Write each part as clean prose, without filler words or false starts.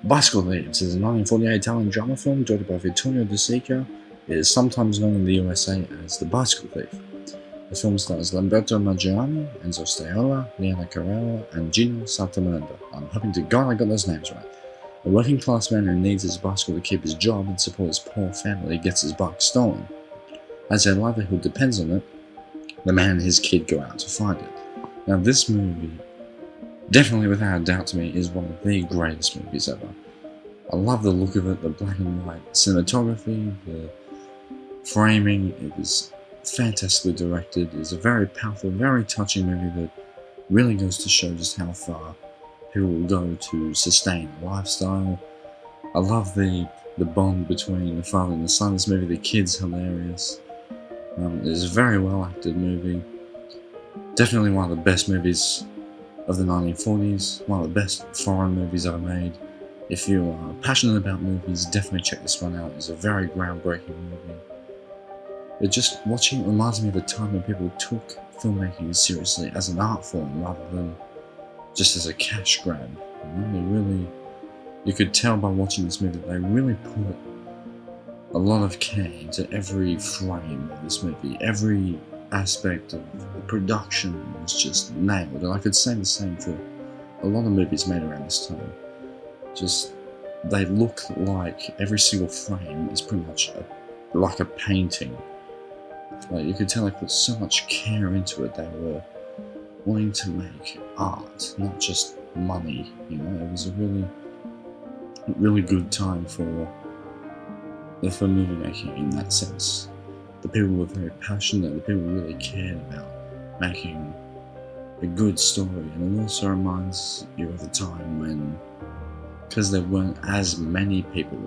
Bicycle Thieves is a 1948 Italian drama film directed by Vittorio De Sica. It is sometimes known in the USA as The Bicycle Thief. The film stars Lamberto Maggiorani, Enzo Staiola, Carell, and Gino Saltamerenda. I'm hoping to God I got those names right. A working class man who needs his bicycle to keep his job and support his poor family gets his bike stolen. As their livelihood depends on it, the man and his kid go out to find it. Now this movie, definitely without a doubt to me, is one of the greatest movies ever. I love the look of it, the black and white cinematography, the framing. It was fantastically directed. It's a very powerful, very touching movie that really goes to show just how far people will go to sustain a lifestyle. I love the bond between the father and the son in this movie. The kid's hilarious. It's a very well acted movie. Definitely one of the best movies of the 1940s. One of the best foreign movies ever made. If you are passionate about movies, definitely check this one out. It's a very groundbreaking movie. Watching it reminds me of a time when people took filmmaking seriously as an art form rather than just as a cash grab. You could tell by watching this movie that they really put a lot of care into every frame of this movie. Every aspect of the production was just nailed, and I could say the same for a lot of movies made around this time. They look like every single frame is pretty much like a painting. Like, you could tell they put so much care into it. They were wanting to make art, not just money. It was a really good time for movie making in that sense. The people were very passionate. The people really cared about making a good story, and it also reminds you of a time when, because there weren't as many people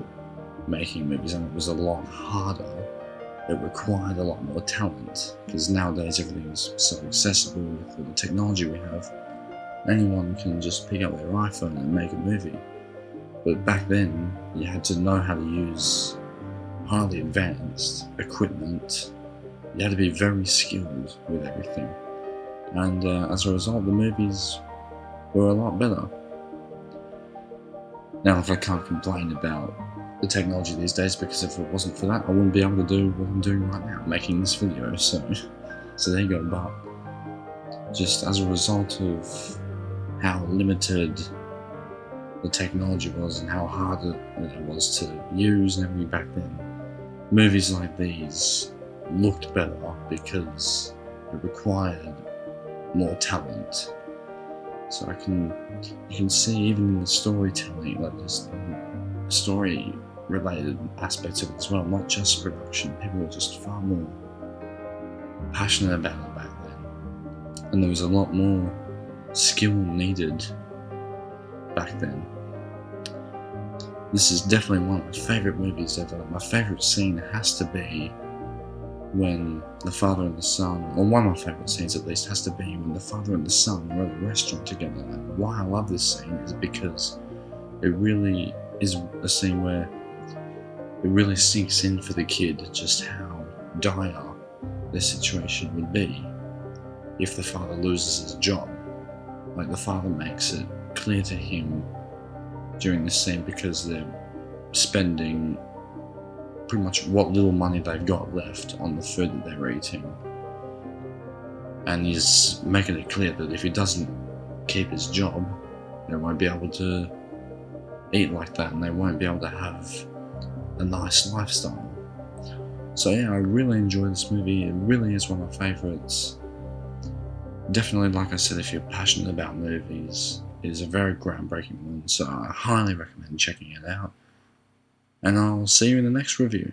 making movies and it was a lot harder, it required a lot more talent, because nowadays everything's so accessible with all the technology we have. Anyone can just pick up their iPhone and make a movie. But back then, you had to know how to use highly advanced equipment. You had to be very skilled with everything. And as a result, the movies were a lot better. Now, if I can't complain about the technology these days, because if it wasn't for that, I wouldn't be able to do what I'm doing right now, making this video. So there you go. But just as a result of how limited the technology was and how hard it was to use and everything back then, movies like these looked better because it required more talent. So you can see even in the storytelling, like just story related aspects of it as well, not just production. People were just far more passionate about it back then, and there was a lot more skill needed back then. This is definitely one of my favourite movies ever. My favourite scene has to be when the father and the son, or one of my favourite scenes at least, has to be when the father and the son are at a restaurant together. And why I love this scene is because it really is a scene where it really sinks in for the kid just how dire the situation would be if the father loses his job. Like, the father makes it clear to him during this scene, because they're spending pretty much what little money they've got left on the food that they're eating, and he's making it clear that if he doesn't keep his job, they won't be able to eat like that, and they won't be able to have a nice lifestyle. So yeah, I really enjoy this movie. It really is one of my favourites. Definitely, like I said, if you're passionate about movies, it is a very groundbreaking one, so I highly recommend checking it out. And I'll see you in the next review.